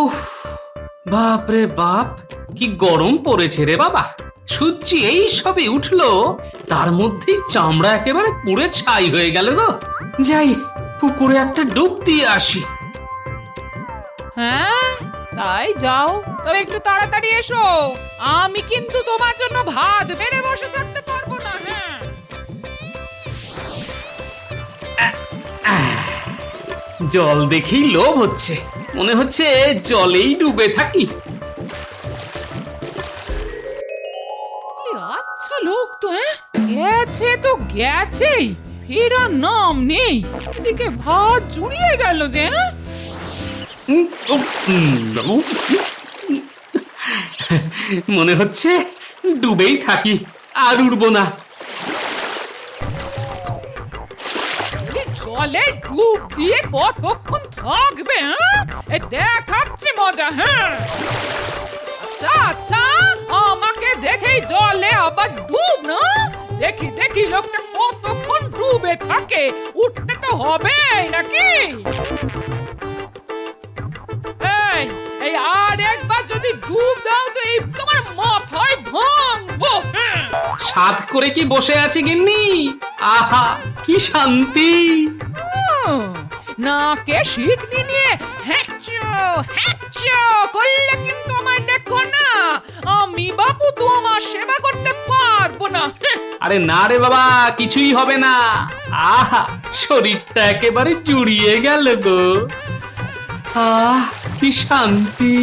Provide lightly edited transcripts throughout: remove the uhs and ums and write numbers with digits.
উফ, বাপ রে বাপ, কি গরম পড়েছে রে বাবা। সূর্য এই সবে উঠলো, তার মধ্যেই চামড়া একেবারে পুড়ে ছাই হয়ে গেল গো। যাই, পুকুরে একটা ডুব দিয়ে আসি। হ্যাঁ, তাই যাও, তবে একটু তাড়াতাড়ি এসো। আমি কিন্তু তোমার জন্য ভাত বেড়ে বসে থাকতে পারবো না। হ্যাঁ, জল দেখেই লোভ হচ্ছে, মনে হচ্ছে জলেই ডুবে থাকি। আচ্ছা লোক তো, গেছে তো গেছেই, ফেরার নাম নেই। এদিকে ভাত জুড়িয়ে গেল যে। মনে হচ্ছে ডুবেই থাকি, আর উঠবো না। জলে ডুব দিয়ে কতক্ষণ থাকবে? দেখাচ্ছি মজা। হ্যাঁ, আচ্ছা আচ্ছা, আমাকে দেখেই জলে আবার ডুব না? দেখি দেখি লোকটা কতক্ষণ ডুবে থাকে, উঠতে তো হবে নাকি? এই আর একবার যদি ডুব দাও তো এই তোমার মাথায় ভাঙবো। সাধ করে কি বসে আছি গিন্নি? আহা, কি শান্তি। নাকে শিখনি নিয়ে হ্যাঁচো হ্যাঁচো করলে কিন্তু আমায় দেখো না, আমি বাবু তোমার সেবা করতে পারবো না। আরে না রে বাবা, কিছুই হবে না। আহা, শরীরটা একেবারে জুড়িয়ে গেল গো। আহ, কি শান্তি।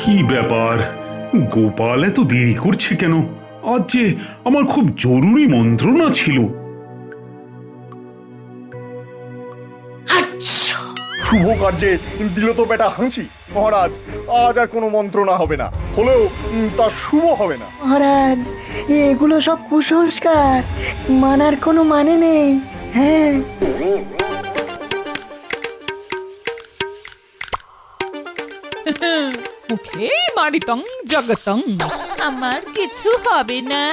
কি ব্যাপার, গোপাল এত দেরি করছে কেন? আজ যে আমার খুব জরুরি মন্ত্রণা ছিল। শুভ কার্যে দিল তো বেটা হাঁচি। মহারাজ, আজ আর কোনো মন্ত্রণা হবে না, হলেও তা শুভ হবে না। মহারাজ, এগুলো সব কুসংস্কার, মানার কোনো মানে নেই। হ্যাঁ, মুখে মারিতং জগতং, আমার কিছু হবে না।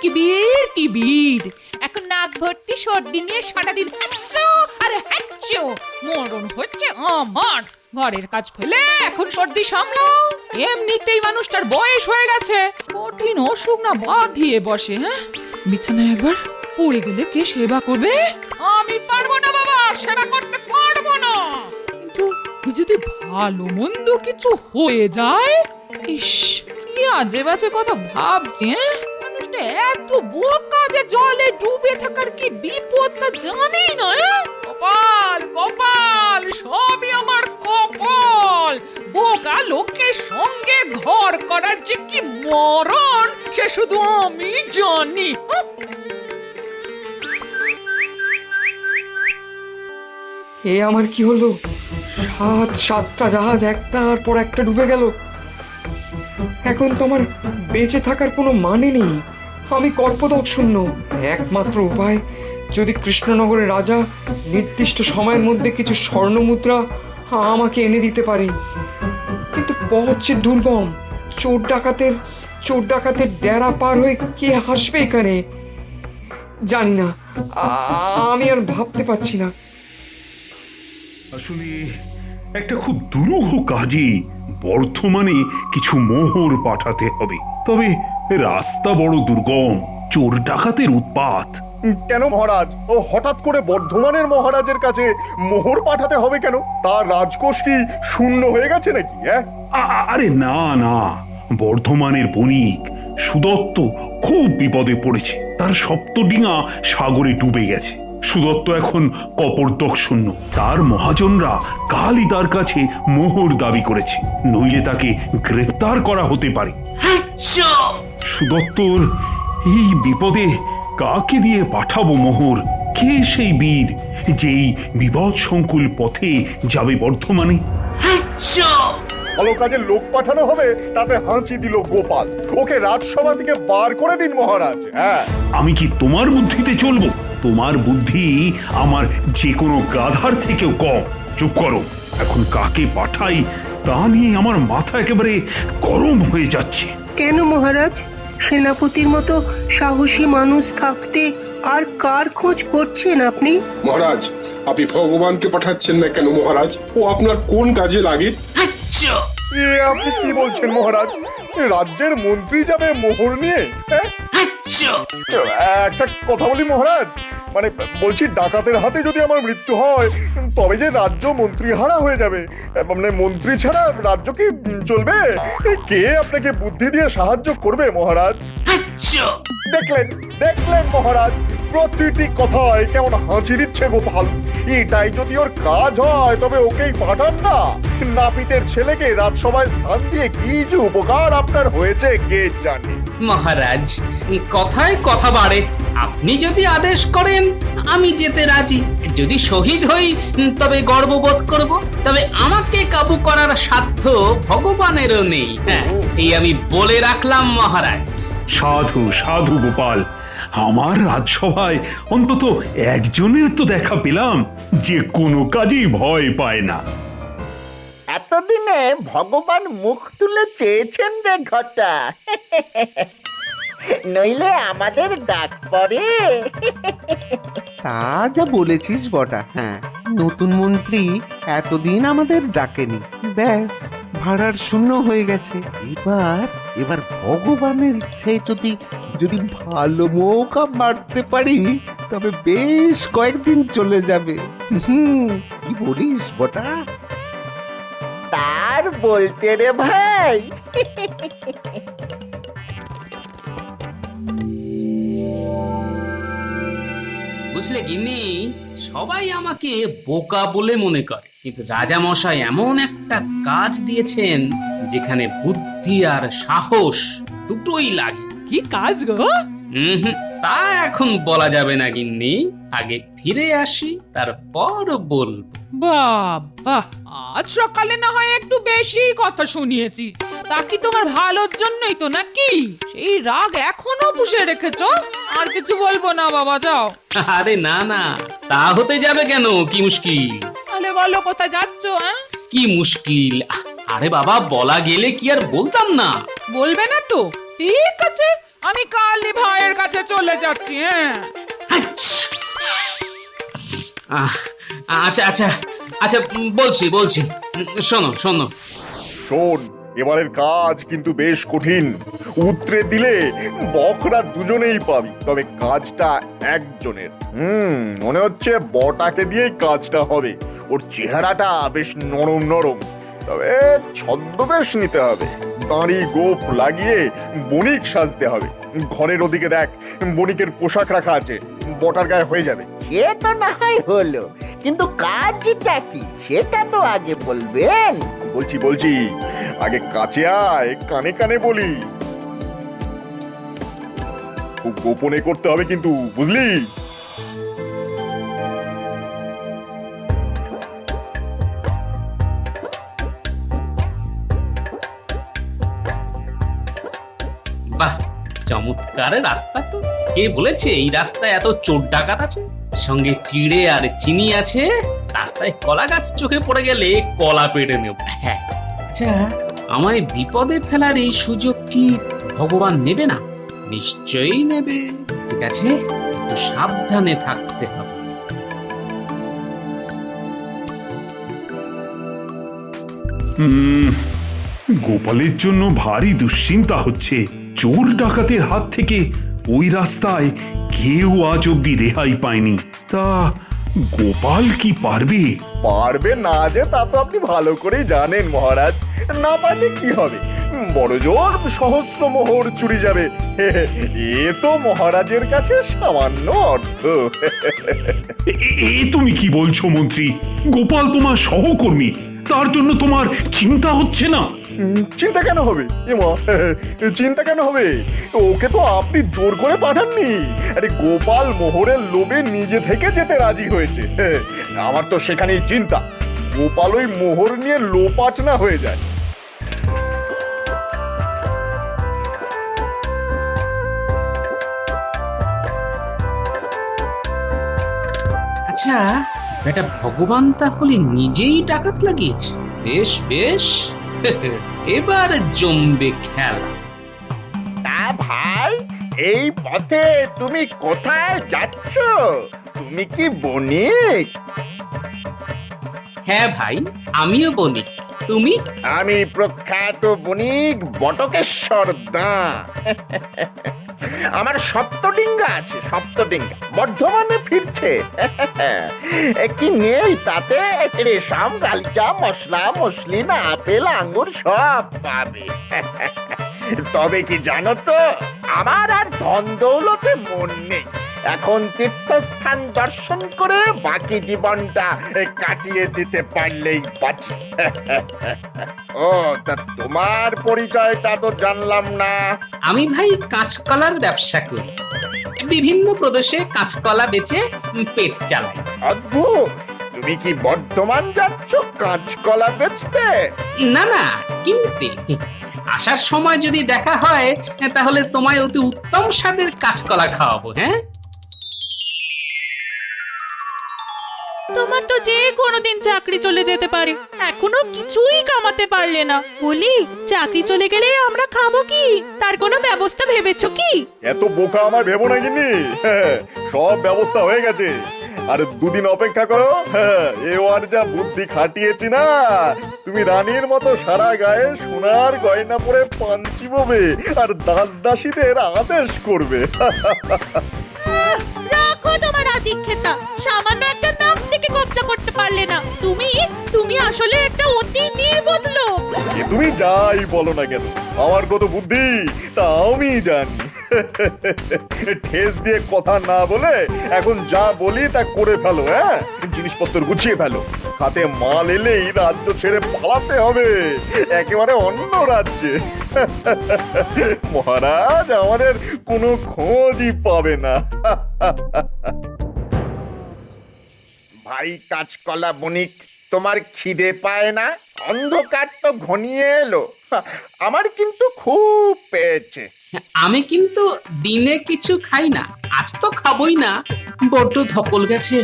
কিবির কিবির, এখন নাক ভর্তি সর্দি নিয়ে সারাদিন হ্যাঁচো আর হ্যাঁচো। মরণ হচ্ছে আমার। ঘরের কাজ ফেলে এখন সর্দি সামলাও। এমনিতেই মানুষটার বয়স হয়ে গেছে, কঠিন অসুখ না বাঁধিয়ে বসে। হ্যাঁ, বিছানায় একবার পড়ে গেলে কে সেবা করবে? আমি পারবো না বাবা, সেবা করতে পারবো না। কিন্তু যদি ভালো মন্দ কিছু হয়ে যায়, ইস, কি আজে বাজে কথা ভাবছে। মানুষটা এত বোকা যে জলে ডুবে থাকার কি বিপদ তা জানেই না। কপাল কপাল, সবই আমার কপাল। বোকা লোকের সঙ্গে ঘর করার যে কি মরণ, সে শুধু আমি জানি। এ আমার কি হলো? সাতটা জাহাজ একটার পর একটা ডুবে গেল। এখন তো আমার বেঁচে থাকার কোনো মানে নেই। আমি কর্পদক শূন্য। একমাত্র উপায়, যদি কৃষ্ণনগরের রাজা নির্দিষ্ট সময়ের মধ্যে কিছু স্বর্ণ মুদ্রা আমাকে এনে দিতে পারে। কিন্তু পথ যে দুর্গম। চোর ডাকাতের ডেরা পার হয়ে কে আসবে এখানে জানি না। আমি আর ভাবতে পারছি না। আসলে একটা খুব দুরূহ কাজে বর্ধমানে কিছু মোহর পাঠাতে হবে। তবে রাস্তা বড় দুর্গম, চোর ডাকাতের উৎপাত। কেন মহারাজ, ও হঠাৎ করে বর্ধমানের মহারাজের কাছে মোহর পাঠাতে হবে কেন? তার রাজকোষ কি শূন্য হয়ে গেছে নাকি? আরে না না, বর্ধমানের বণিক সুদত্ত খুব বিপদে পড়েছে। তার সপ্তডিঙা সাগরে ডুবে গেছে। সুদত্ত এখন কপর্দক শূন্য। তার মহাজনরা কালই তার কাছে মোহর দাবি করেছে, নইলে তাকে গ্রেফতার করা হতে পারে। সুদত্তর এই বিপদে কাকে দিয়ে পাঠাবো মোহর? কে সেই বীর যেই বিপদ সংকুল পথে যাবে বর্ধমানে? ভালো কাজে লোক পাঠানো হবে, তাতে হাঁচি দিল গোপাল। ওকে রাজসভা থেকে বার করে দিন মহারাজ। হ্যাঁ, আমি কি তোমার বুদ্ধিতে চলবো? তোমার বুদ্ধি আমার যে কোনো গাধার থেকেও কম। চুপ করো, এখন কাকে পাঠাই তা নিয়ে আমার মাথা একেবারে গরম হয়ে যাচ্ছে। কেন মহারাজ? সেনাপতির মতো সাহসী মানুষ থাকতে আর কার খোঁজ করছেন আপনি? মহারাজ, আপনি ভগবানকে পাঠাচ্ছেন না কেন মহারাজ? ও আপনার কোন কাজে লাগে? আচ্ছা, এ আপনি কি বলছেন মহারাজ? রাজ্যের মন্ত্রী যাবে মোহর নিয়ে? হ্যাঁ? আচ্ছা। একটা কথা বলি মহারাজ, মানে বলছি ডাকাতের হাতে যদি আমার মৃত্যু হয় তবে যে রাজ্য মন্ত্রী হারা হয়ে যাবে। মানে মন্ত্রী ছাড়া রাজ্য কি চলবে? কে আপনাকে বুদ্ধি দিয়ে সাহায্য করবে মহারাজ? আচ্ছা। দেখলেন দেখলেন মহারাজ, প্রতিটি কথায় কেমন হাঁচি দিচ্ছে গোপাল। এটাই যদি ওর কাজ হয় তবে ওকেই পাঠান না। নাপিতের ছেলেকে রাজসভায় স্থান দিয়ে কি যে উপকার আপনার হয়েছে কে জানে। মহারাজ, কথায় কথা বাড়ে। আপনি যদি আদেশ করেন আমি যেতে রাজি। যদি শহীদ হই তবে গর্ববোধ করব। তবে আমাকে কাবু করার সাধ্য ভগবানেরও নেই। হ্যাঁ, এই আমি বলে রাখলাম মহারাজ। সাধু সাধু গোপাল, আমার রাজসভায় অন্তত একজনের তো দেখা পেলাম যে কোনো কাজেই ভয় পায় না। এতদিনে ভগবান মুখ তুলে চেয়েছেন রে ঘটা, নইলে আমাদের ডাক পড়ে। তা যা বলেছিস বটা, হ্যাঁ, নতুন মন্ত্রী এতদিন আমাদের ডাকেনি, ব্যাস ভাড়ার শূন্য হয়ে গেছে। এবার ভগবানের ইচ্ছায় যদি যদি ভালো মৌকা মারতে পারি তবে বেশ কয়েকদিন চলে যাবে। কি বলিস বটা? তার বলতে রে ভাই। বুঝলে গিন্নি, সবাই আমাকে বোকা বলে মনে করে, কিন্তু রাজা মশাই এমন একটা কাজ দিয়েছেন যেখানে বুদ্ধি আর সাহস দুটোই লাগে। কি কাজ গো? তা এখন বলা যাবে না গিন্নি, আগে ফিরে আসি তারপর বলবো। বাবা, আজ সকালে না হয় একটু বেশি কথা শুনিয়েছি। তা কি তোমার ভালোর জন্যই তো নাকি? সেই রাগ এখনো পুষে রেখেছো? আর কিছু বলবো না বাবা, যাও। আরে না না, তা হতে যাবে কেন? কি মুশকিল? তাহলে বলো কোথায় যাচ্ছো? হ্যাঁ, কি মুশকিল? আরে বাবা, বলা গেলে কি আর বলতাম না? বলবে না তো? ঠিক আছে, আমি কালই ভাইয়ের কাছে চলে যাচ্ছি। হ্যাঁ, আচ্ছা আচ্ছা আচ্ছা, বলছি। শোনো। শোন, এবারের কাজ কিন্তু বেশ কঠিন। উতরে দিলে বকরা দুজনেই পাবি, তবে কাজটা একজনের। মনে হচ্ছে বটাকে দিয়েই কাজটা হবে। ওর চেহারাটা বেশ নরম নরম, তবে ছদ্মবেশ নিতে হবে। দাঁড়ি গোপ লাগিয়ে বণিক সাজতে হবে। ঘরের ওদিকে দেখ, বণিকের পোশাক রাখা আছে, বটার গায়ে হয়ে যাবে। সে তো না হয় হলো, কিন্তু কাজটা কি সেটা তো আগে বলবেন। বলছি, আগে কাছে আয়, কানে কানে বলি। খুব গোপনে করতে হবে কিন্তু, বুঝলি? বাহ, চমৎকার রাস্তা তো। কে বলেছে এই রাস্তায় এত চোর ডাকাত আছে? সঙ্গে চিড়ে আর চিনি আছে। রাস্তায় কলা গাছ চোখে পড়ে গেলে কলা পেড়ে নেব। হ্যাঁ, আচ্ছা, আমায় বিপদে ফেলার এই সুযোগ কি ভগবান নেবে না? নিশ্চয়ই নেবে। ঠিক আছে, একটু সাবধানে থাকতে হবে। গোপালের জন্য ভারী দুশ্চিন্তা হচ্ছে। চোর ডাকাতের হাত থেকে ওই রাস্তায় কেউ আজ অব্দি রেহাই পায়নি। তা গোপাল কি পারবে? পারবে না যে তা তো আপনি ভালো করেই জানেন মহারাজ। না পারলে কি হবে? বড় জোর সহস্র মোহর চুরি যাবে। এ তো মহারাজের কাছে সামান্য অর্থ। এ তুমি কি বলছো মন্ত্রী? গোপাল তোমার সহকর্মী, তার জন্য তোমার চিন্তা হচ্ছে না? চিন্তা কেন হবে? চিন্তা কেন হবে? ওকে তো আপনি জোর করে পাঠাননি। আরে গোপাল মোহরের লোভে নিজে থেকে যেতে রাজি হয়েছে। আমার তো সেখানেই চিন্তা, গোপাল ওই মোহর নিয়ে লোপাট না হয়ে যায়। আচ্ছা, বেটা ভগবান তাহলে নিজেই ডাকাত লাগিয়েছে। বেশ বেশ, এবার জমবে খেলা। তা ভাই, এই পথে তুমি কোথায় যাচ্ছ? তুমি কি বণিক? হ্যাঁ ভাই, আমিও বণিক। তুমি? আমি প্রখ্যাত বণিক বটকেশ্বর দা। আমার সপ্তডিঙ্গা আছে, সপ্তডিঙ্গা বর্ধমানে ফিরছে। কি নেই তাতে? রেশম, গালিচা, মশলা, মসলিন, আপেল, আঙ্গুর সব পাবে। তবে কি জানো তো, আমার আর ধন দৌলতে মন নেই। এখন তীর্থস্থান দর্শন করে বাকি জীবনটা কাটিয়ে দিতে পারলেই বাঁচি। ও তা তোমার পরিচয়টা তো জানলাম না। আমি ভাই কাঁচকলার ব্যবসা করি। বিভিন্ন প্রদেশে কাঁচকলা বেচে পেট চালাই। অদ্ভুত, তুমি কি বর্ধমান যাচ্ছ কাঁচকলা বেচতে? না না, কিনতে। আসার সময় যদি দেখা হয় তাহলে তোমায় অতি উত্তম স্বাদের কাঁচকলা খাওয়াবো। হ্যাঁ, তোমার তো যে কোনোদিন চাকরি চলে যেতে পারে, এখনো কিছুই কামাতে পারলে না। বলি, চাকরি চলে গেলে আমরা খাবো কি? তার কোনো ব্যবস্থা ভেবেছো কি? এত বোকা আমার ভেবো না কিনি। সব ব্যবস্থা হয়ে গেছে, আর দুদিন অপেক্ষা করো। এবার যা বুদ্ধি খাটিয়েছি না, তুমি রানীর মতো সারা গায়ে সোনার গয়না পরে পাঞ্চি ববে আর দাস দাসীদের আদেশ করবে। রাখো তোমার আদিক্ষেতা, সামান্য একটা নাম থেকে কবজা করতে পারলে না। তুমি আসলে একটা অতি নির্বোধ লোক। এ তুমি যাই বলো না কেন, আমার কত বুদ্ধি তা আমি জানি। ঠেস দিয়ে কথা না বলে এখন যা বলি তা করে ফেলো। হ্যাঁ, জিনিসপত্র গুছিয়ে ফেলো। হাতে মাল এলেই রাজ্য ছেড়ে পালাতে হবে একেবারে অন্য রাজ্যে। মহারাজ আমাদের কোনো খোঁজই পাবে না। ভাই কাঁচকলা বণিক, তোমার খিদে পায় না? অন্ধকার তো ঘনিয়ে এলো, আমার কিন্তু খুব পেয়েছে। আমি কিন্তু দিনে কিছু খাই না, আজ তো খাবই না। বড্ড ধকল গেছে,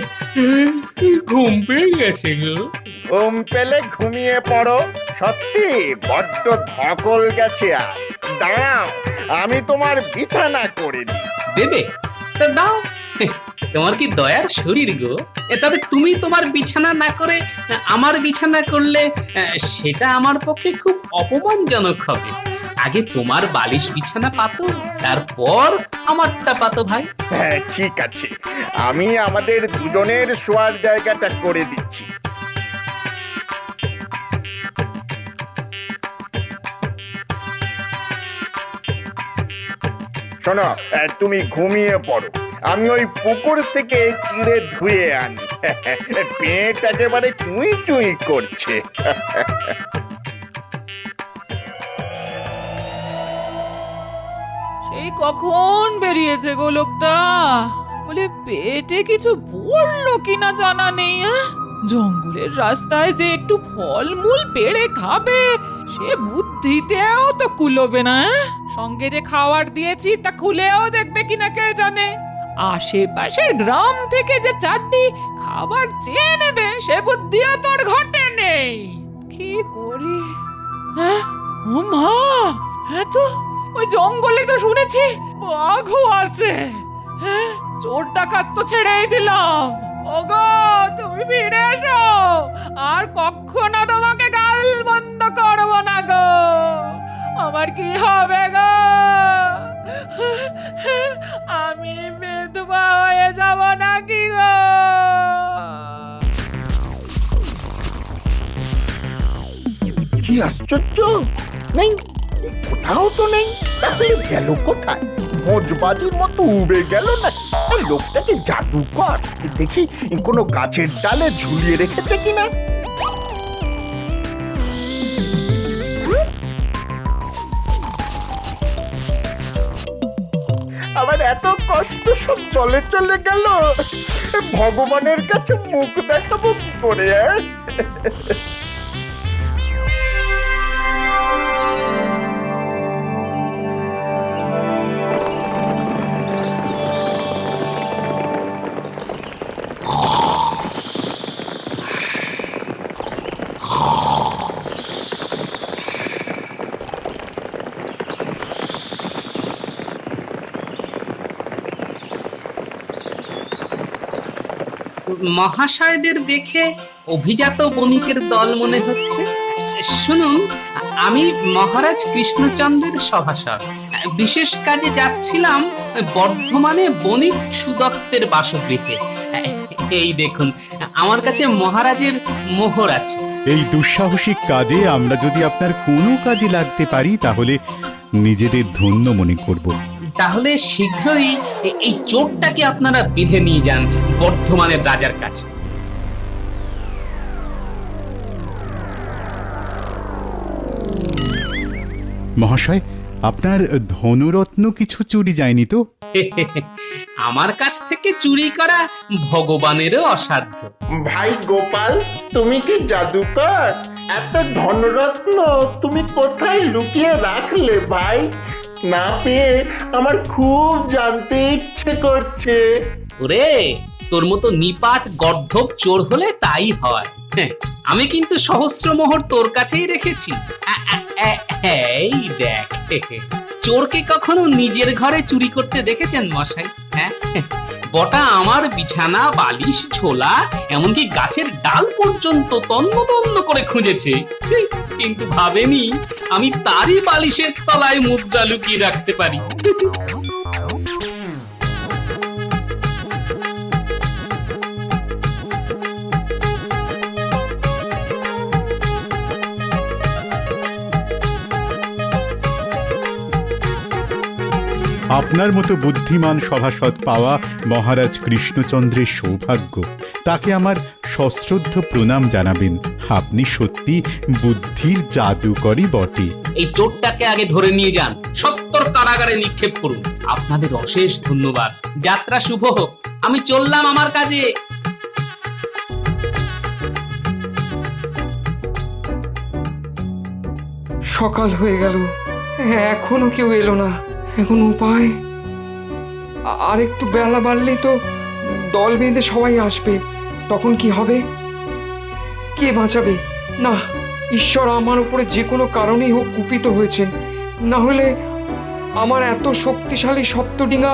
ঘুম পেয়ে গেছে গো। ঘুম পেলে ঘুমিয়ে পড়ো। সত্যি বড্ড ধকল গেছে আজ। দাঁড়াও, আমি তোমার বিছানা করে দিই। দেবে? তা দাও। তোমার কি দয়ার শরীর গো। তবে তুমি তোমার বিছানা না করে আমার বিছানা করলে সেটা আমার পক্ষে খুব অপমানজনক হবে। আগে তোমার বালিশ বিছানা পাতো, তারপর আমারটা পাতো ভাই। হ্যাঁ ঠিক আছে, আমি আমাদের দুজনের শোয়ার জায়গাটা করে দিচ্ছি। শোনো, তুমি ঘুমিয়ে পড়ো, আমি ওই পুকুর থেকে চিড়ে ধুয়ে আনি। পেট একেবারে চুই চুই করছে। সেই কখন বেরিয়েছে গো লোকটা? বলে পেটে কিছু পড়লো কিনা জানা নেই। জঙ্গলের রাস্তায় যে একটু ফলমূল পেড়ে খাবে সে বুদ্ধিতেও তো কুলোবে না। সঙ্গে যে খাবার দিয়েছি তা খুলেও দেখবে কিনা কে জানে। আশেপাশের গ্রাম থেকে যে চারটি খাবার চেয়ে নেবে সে বুদ্ধিও তোর ঘটে নেই। কি করি? ও মা, হ্যাঁ তো ওই জঙ্গলে তো শুনেছি বাঘও আছে। হ্যাঁ, চোর ডাকাত তো ছেড়েই দিলাম। ওগো, তুমি ফিরে এসো, আর কখনো তোমাকে গাল বন্ধ করবো না গো। আমার কি হবে গো? আমি বিধবা হয়ে যাব নাকি গো? কি আশ্চর্য, নেই কোথাও তো নেই। তাহলে গেল কোথায়? ভোজবাজির মতো উড়ে গেল না? লোকটাকে জাদুকর, দেখি কোনো গাছের ডালে ঝুলিয়ে রেখেছে কিনা। আবার এত কষ্ট সব চলে চলে গেল, ভগবানের কাছে মুখ দেখাবো কি করে? মহাশয়দের দেখে অভিজাত বণিকের দল মনে হচ্ছে। শুনুন, আমি মহারাজ কৃষ্ণচন্দ্রের সভাসদ। বিশেষ কাজে যাচ্ছিলাম বর্ধমানে বণিক সুদত্তের বাসগৃহে। এই দেখুন, আমার কাছে মহারাজের মোহর আছে। এই দুঃসাহসিক কাজে আমরা যদি আপনার কোনো কাজে লাগতে পারি তাহলে নিজেদের ধন্য মনে করব। তাহলে শীঘ্রই এই চোরটাকে আপনারা বেঁধে নিয়ে যান বর্ধমানের রাজার কাছে। মহাশয়, আপনার ধনরত্ন কিছু চুরি যায়নি তো? আমার কাছ থেকে চুরি করা ভগবানেরও অসাধ্য। ভাই গোপাল, তুমি কি জাদুকর? এত ধনরত্ন তুমি কোথায় লুকিয়ে রাখলে ভাই? না পেয়ে আমার খুব জানতে ইচ্ছে করছে। ওরে, তোর মতো নিপাট গর্ধব চোর হলে তাই হয়। আমি কিন্তু সহস্রমোহর তোর কাছেই রেখেছি। এই দেখ, চোরকে কখনো নিজের ঘরে চুরি করতে দেখেছেন মশাই? হ্যাঁ, বটা আমার বিছানা, বালিশ, ঝোলা, এমনকি গাছের ডাল পর্যন্ত তন্ন তন্ন করে খুঁজেছে, কিন্তু ভাবেনি আমি তারই বালিশের তলায় মুদ্রা লুকিয়ে রাখতে পারি। আপনার মতো বুদ্ধিমান সভাসদ পাওয়া মহারাজ কৃষ্ণচন্দ্রের সৌভাগ্য। তাকে আমার সশ্রদ্ধ প্রণাম জানাবেন। আপনি সত্যি বুদ্ধির জাদুকরই বটে। এই চোরটাকে আগে ধরে নিয়ে যান, 70 কারাগারে নিক্ষেপ করুন। আপনাদের অশেষ ধন্যবাদ। যাত্রা শুভ হোক। আমি চললাম আমার কাজে। সকাল হয়ে গেল, এখনো কেউ এলো না। এখন উপায়, আর একটু বেলা বাড়লেই তো দল বেঁধে সবাই আসবে। তখন কি হবে? কে বাঁচাবে? না, ঈশ্বর আমার উপরে যে কোনো কারণেই হোক কুপিত হয়েছেন। না হলে আমার এত শক্তিশালী সপ্তডিঙা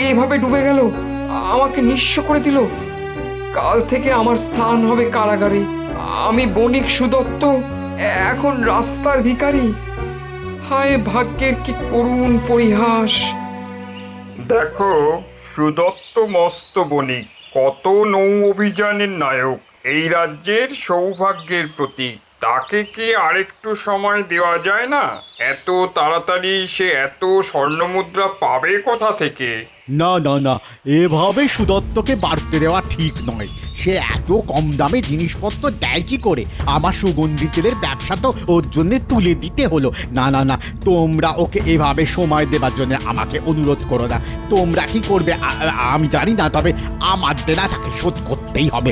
এভাবে ডুবে গেল, আমাকে নিঃস্ব করে দিল। কাল থেকে আমার স্থান হবে কারাগারে। আমি বণিক সুদত্ত এখন রাস্তার ভিখারি। হায় ভাগ্যের কি করুণ পরিহাস! দেখো, সুদত্ত মস্ত বণিক, কত নৌ অভিযানের নায়ক, এই রাজ্যের সৌভাগ্যের প্রতীক। তাকে কি আরেকটু সময় দেওয়া যায় না? এত তাড়াতাড়ি সে এত স্বর্ণমুদ্রা পাবে কোথা থেকে? না না না, এভাবে সুদত্তকে বাড়তে দেওয়া ঠিক নয়। সে এত কম দামে জিনিসপত্র দেয় কি করে? আমার সুগন্ধি তেলের ব্যবসা তো ওর জন্য তুলে দিতে হলো। না না না, তোমরা ওকে এভাবে সময় দেবার জন্য আমাকে অনুরোধ করো না। তোমরা কি করবে আমি জানি না, তবে আমার দেনা তাকে শোধ করতেই হবে,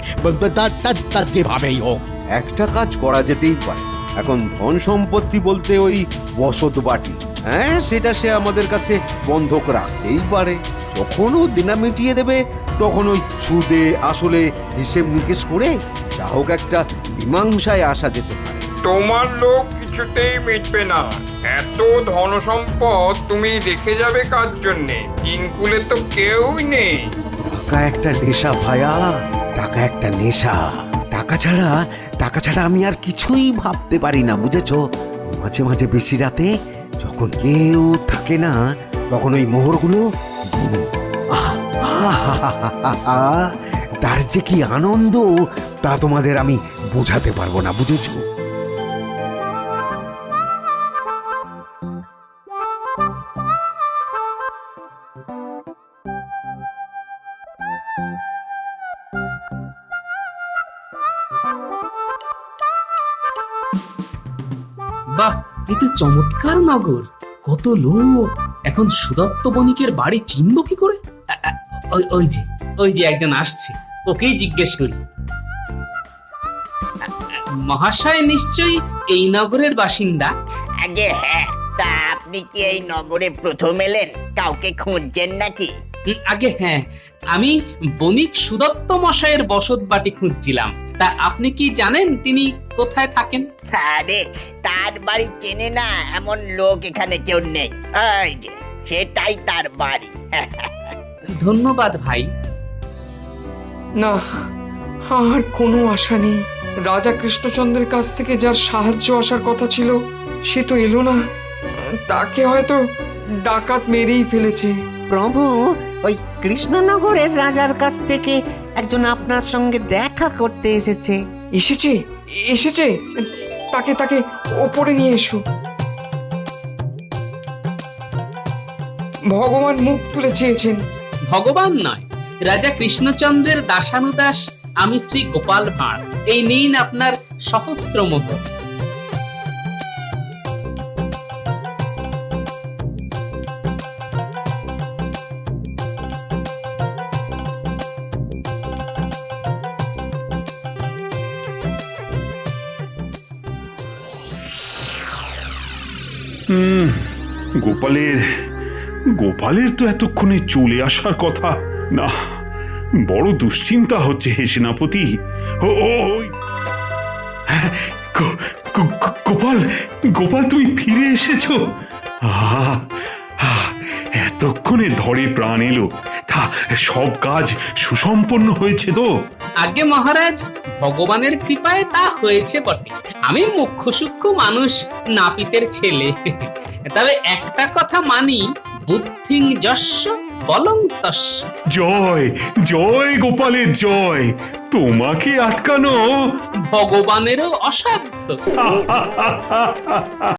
তার যেভাবেই হোক। একটা কাজ করা যেতেই পারে। এখন ধন সম্পত্তি বলতে ওই বসত বাটি, হ্যাঁ, সেটা সে আমাদের কাছে বন্ধক রাখতেই পারে। যখন ও দেনা মিটিয়ে দেবে তখন ওই সুদে আসলে হিসেব নিকেশ করে যা হোক একটা মীমাংসায় আসা যেতে পারে। তোমার লোক কিছুতেই মিটবে না। এত ধন সম্পদ তুমি রেখে যাবে কার জন্যে? কিংকুলে তো কেউই নেই। টাকা একটা নেশা ভায়া, টাকা একটা নেশা। টাকা ছাড়া আমি আর কিছুই ভাবতে পারি না, বুঝেছো? মাঝে মাঝে বেশি রাতে যখন কেউ থাকে না, তখন ওই মোহরগুলো তার যে কি আনন্দ তা তোমাদের আমি বোঝাতে পারবো না, বুঝেছো? বাহ, এ তো চমৎকার নগর। কত লোক। এখন সুদত্ত বণিকের বাড়ি চিনব কি করে? ওই যে একজন আসছে, ওকেই জিজ্ঞেস করি। মহাশয় নিশ্চয়ই এই নগরের বাসিন্দা? আগে হ্যাঁ, তা আপনি কি এই নগরে প্রথম এলেন? কাউকে খুঁজছেন নাকি? আগে হ্যাঁ, আমি বণিক সুদত্ত মশাইয়ের বসত বাটি খুঁজছিলাম। তা আপনি কি জানেন তিনি কোথায় থাকেন? আরে, তার বাড়ি চেনে না এমন লোক এখানে কেউ নেই। এই যে, সেটাই তার বাড়ি। ধন্যবাদ ভাই। না, আর কোনো আশা নেই। রাজা কৃষ্ণচন্দ্রের কাছ থেকে যার সাহায্য আসার কথা ছিল সে তো এলো না। তাকে হয়তো ডাকাত মেরেই ফেলেছে। প্রভু, ওই কৃষ্ণনগরের রাজার কাছ থেকে একজন আপনার সঙ্গে দেখা করতে এসেছে। এসেছে এসেছে তাকে তাকে ওপরে নিয়ে এসো। ভগবান মুখ তুলে চেয়েছেন। ভগবান নয়, রাজা কৃষ্ণচন্দ্রের দাসানুদাস আমি শ্রী গোপাল ভাঁড়। এই নিন আপনার সহস্র মোহর। গোপালের গোপালের তো এতক্ষণে চলে আসার কথা না। বড় দুশ্চিন্তা হচ্ছে হে সেনাপতি। হ্যাঁ, গোপাল গোপাল তুমি ফিরে এসেছো। এতক্ষণে ধরে প্রাণ এলো। তা সব কাজ সুসম্পন্ন হয়েছে তো? আগে মহারাজ, ভগবানের কৃপায় তা হয়েছে বটে। আমি মুখ্য সূক্ষ্ম মানুষ, নাপিতের ছেলে। তবে একটা কথা মানি, বুদ্ধিং যস্য বলং তস্য। জয় জয় গোপালের জয়। তোমাকে আটকানো ভগবানেরও অসাধ্য।